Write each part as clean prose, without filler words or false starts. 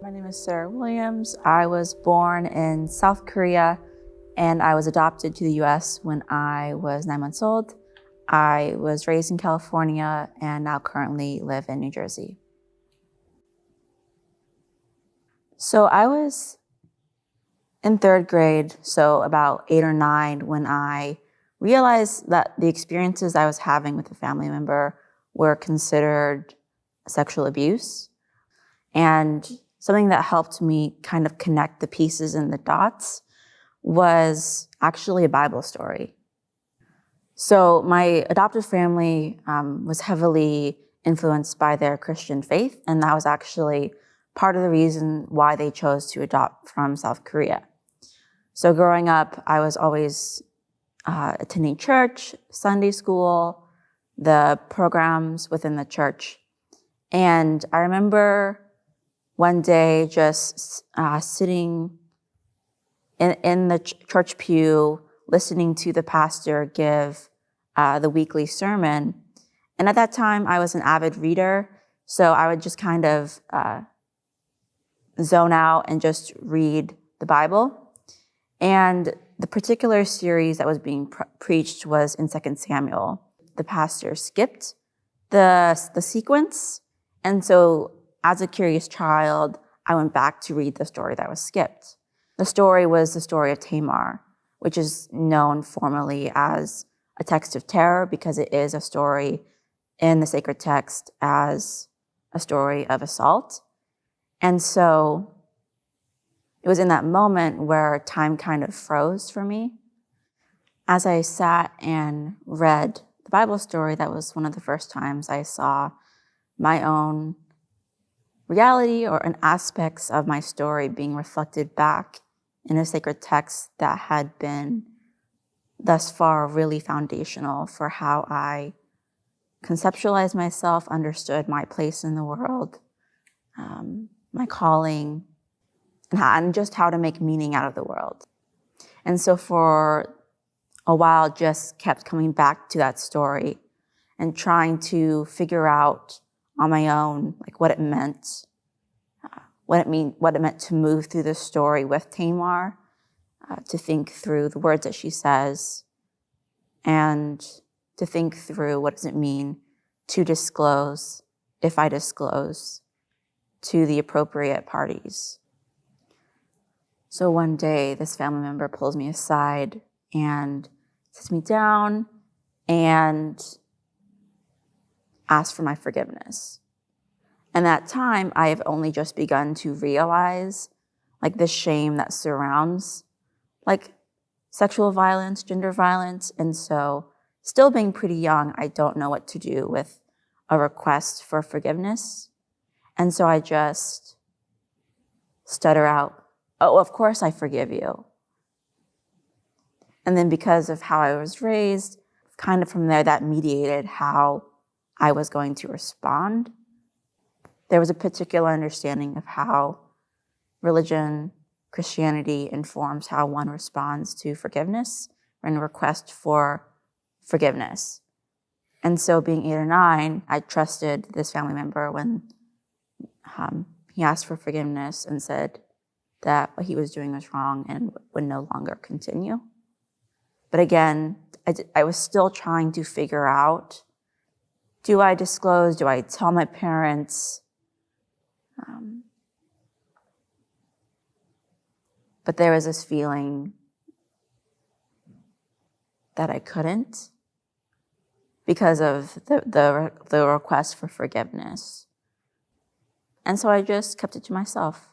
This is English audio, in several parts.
My name is Sarah Williams. I was born in South Korea and I was adopted to the US when I was 9 months old. I was raised in California and now currently live in New Jersey. So I was in third grade, so about 8 or 9, when I realized that the experiences I was having with a family member were considered sexual abuse. And something that helped me kind of connect the pieces and the dots was actually a Bible story. So my adoptive family was heavily influenced by their Christian faith, and that was actually part of the reason why they chose to adopt from South Korea. So growing up, I was always attending church, Sunday school, the programs within the church. And I remember one day just sitting in the church pew, listening to the pastor give the weekly sermon. And at that time, I was an avid reader, so I would just kind of zone out and just read the Bible. And the particular series that was being preached was in 2 Samuel. The pastor skipped the sequence, and so as a curious child, I went back to read the story that was skipped. The story was the story of Tamar, which is known formally as a text of terror because it is a story in the sacred text as a story of assault. And so it was in that moment where time kind of froze for me. As I sat and read the Bible story, that was one of the first times I saw my own reality or an aspects of my story being reflected back in a sacred text that had been thus far really foundational for how I conceptualized myself, understood my place in the world, my calling, and just how to make meaning out of the world. And so for a while, just kept coming back to that story and trying to figure out on my own, like what it meant, what it meant to move through the story with Tamar, to think through the words that she says, and to think through what does it mean to disclose, if I disclose, to the appropriate parties. So one day, this family member pulls me aside and sits me down and asks for my forgiveness. And that time, I have only just begun to realize like the shame that surrounds like sexual violence, gender violence. And so still being pretty young, I don't know what to do with a request for forgiveness. And so I just stutter out, "Oh, of course I forgive you." And then because of how I was raised, kind of from there, that mediated how I was going to respond. There was a particular understanding of how religion, Christianity informs how one responds to forgiveness and a request for forgiveness. And so being 8 or 9, I trusted this family member when he asked for forgiveness and said that what he was doing was wrong and would no longer continue. But again, I was still trying to figure out, do I disclose? Do I tell my parents? But there was this feeling that I couldn't because of the request for forgiveness. And so I just kept it to myself.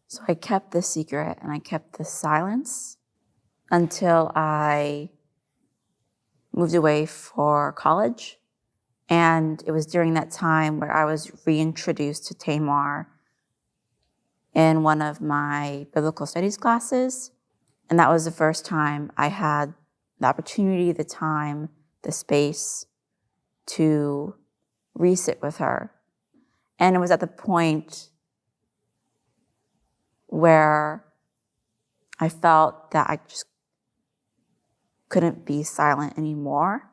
So I kept the secret and I kept the silence until I moved away for college. And it was during that time where I was reintroduced to Tamar in one of my biblical studies classes. And that was the first time I had the opportunity, the time, the space to re-sit with her. And it was at the point where I felt that I just couldn't be silent anymore,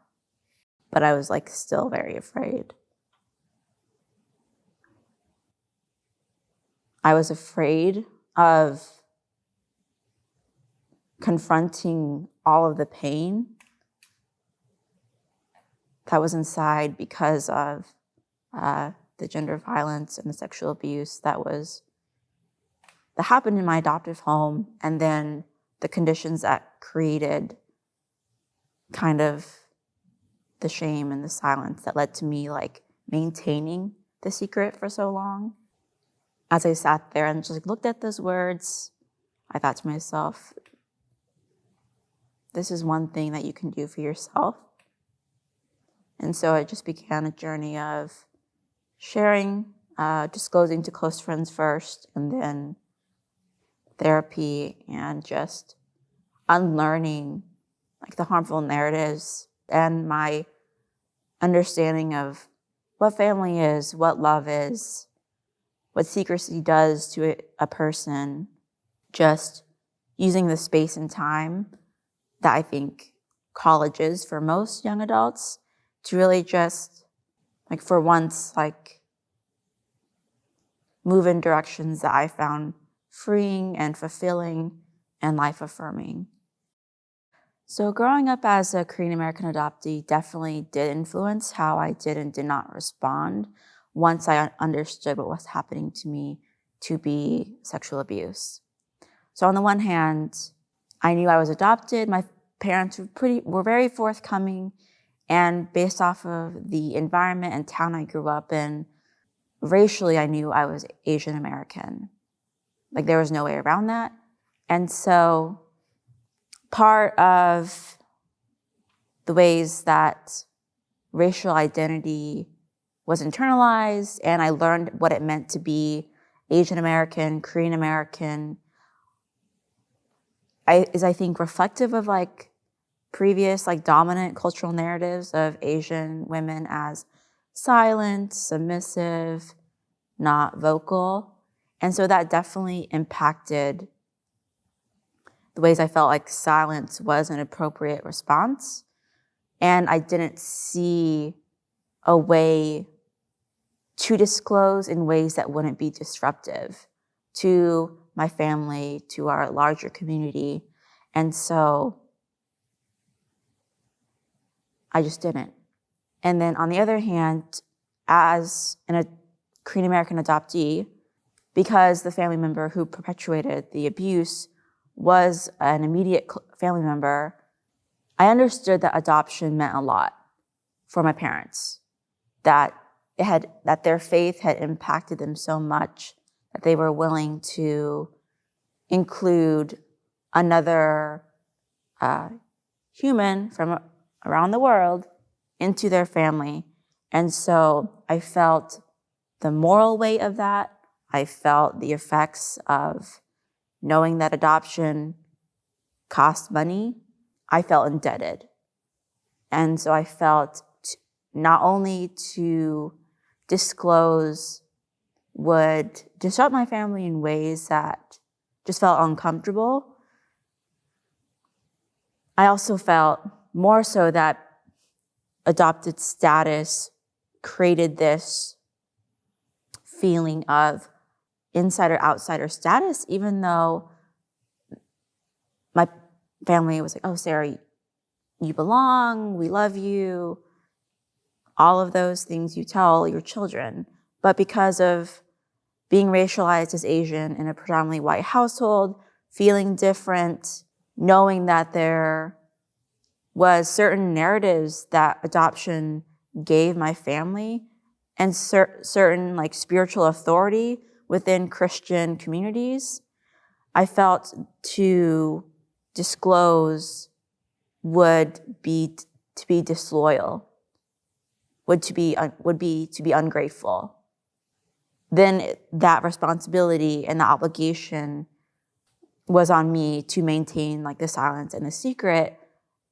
but I was like still very afraid. I was afraid of confronting all of the pain that was inside because of the gender violence and the sexual abuse that happened in my adoptive home, and then the conditions that created kind of the shame and the silence that led to me like maintaining the secret for so long. As I sat there and just like looked at those words, I thought to myself, this is one thing that you can do for yourself. And so it just began a journey of sharing, disclosing to close friends first, and then therapy, and just unlearning like the harmful narratives and my understanding of what family is, what love is, what secrecy does to a person, just using the space and time that I think college is for most young adults to really just, like for once, like move in directions that I found freeing and fulfilling and life-affirming. So growing up as a Korean American adoptee definitely did influence how I did and did not respond once I understood what was happening to me to be sexual abuse. So on the one hand, I knew I was adopted. My parents were very forthcoming, and based off of the environment and town I grew up in, racially I knew I was Asian American. Like there was no way around that. And so part of the ways that racial identity was internalized, and I learned what it meant to be Asian American, Korean American, is I think reflective of like previous like dominant cultural narratives of Asian women as silent, submissive, not vocal. And so that definitely impacted the ways I felt like silence was an appropriate response. And I didn't see a way to disclose in ways that wouldn't be disruptive to my family, to our larger community. And so I just didn't. And then on the other hand, as a Korean American adoptee, because the family member who perpetuated the abuse was an immediate family member, I understood that adoption meant a lot for my parents, that their faith had impacted them so much that they were willing to include another human from around the world into their family. And so I felt the moral weight of that. I felt the effects of knowing that adoption cost money. I felt indebted. And so I felt not only to disclose would disrupt my family in ways that just felt uncomfortable, I also felt more so that adopted status created this feeling of insider-outsider status, even though my family was like, oh, Sarah, you belong, we love you, all of those things you tell your children. But because of being racialized as Asian in a predominantly white household, feeling different, knowing that there was certain narratives that adoption gave my family and certain like spiritual authority within Christian communities, I felt to disclose would be to be disloyal, would be to be ungrateful. Then that responsibility and the obligation was on me to maintain like the silence and the secret,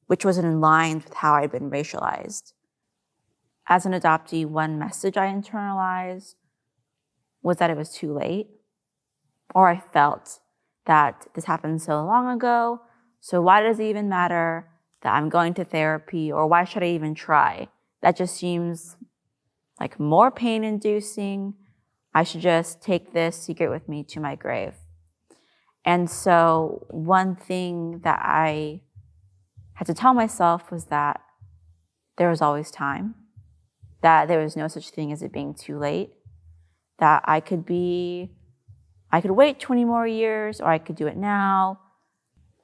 which wasn't in line with how I'd been racialized. As an adoptee, one message I internalized was that it was too late, or I felt that this happened so long ago, so why does it even matter that I'm going to therapy, or why should I even try? That just seems like more pain-inducing. I should just take this secret with me to my grave. And so one thing that I had to tell myself was that there was always time, that there was no such thing as it being too late, that I could wait 20 more years, or I could do it now,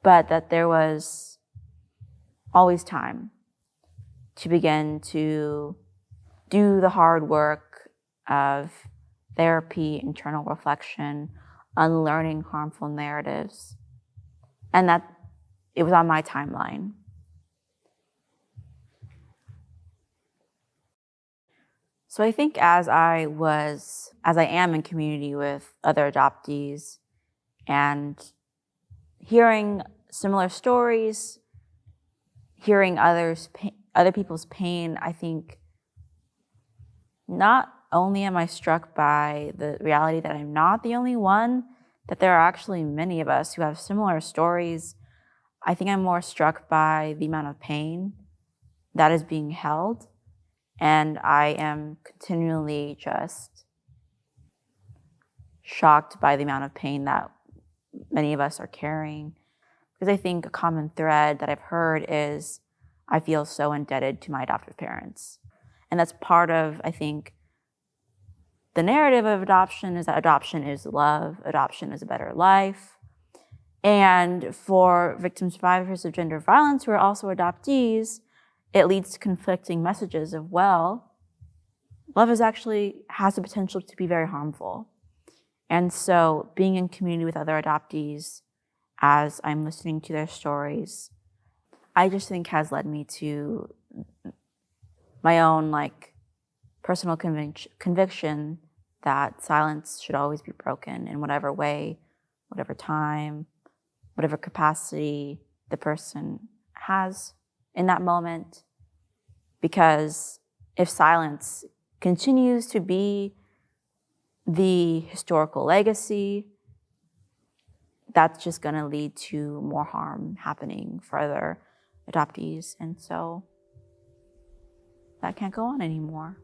but that there was always time to begin to do the hard work of therapy, internal reflection, unlearning harmful narratives, and that it was on my timeline. So I think as I am in community with other adoptees and hearing similar stories, hearing other people's pain, I think not only am I struck by the reality that I'm not the only one, that there are actually many of us who have similar stories. I think I'm more struck by the amount of pain that is being held. And I am continually just shocked by the amount of pain that many of us are carrying. Because I think a common thread that I've heard is, I feel so indebted to my adoptive parents. And that's part of, I think, the narrative of adoption is that adoption is love, adoption is a better life. And for victim survivors of gender violence who are also adoptees, it leads to conflicting messages of, well, love has the potential to be very harmful. And so being in community with other adoptees, as I'm listening to their stories, I just think has led me to my own personal conviction that silence should always be broken in whatever way, whatever time, whatever capacity the person has in that moment. Because if silence continues to be the historical legacy, that's just going to lead to more harm happening for other adoptees. And so that can't go on anymore.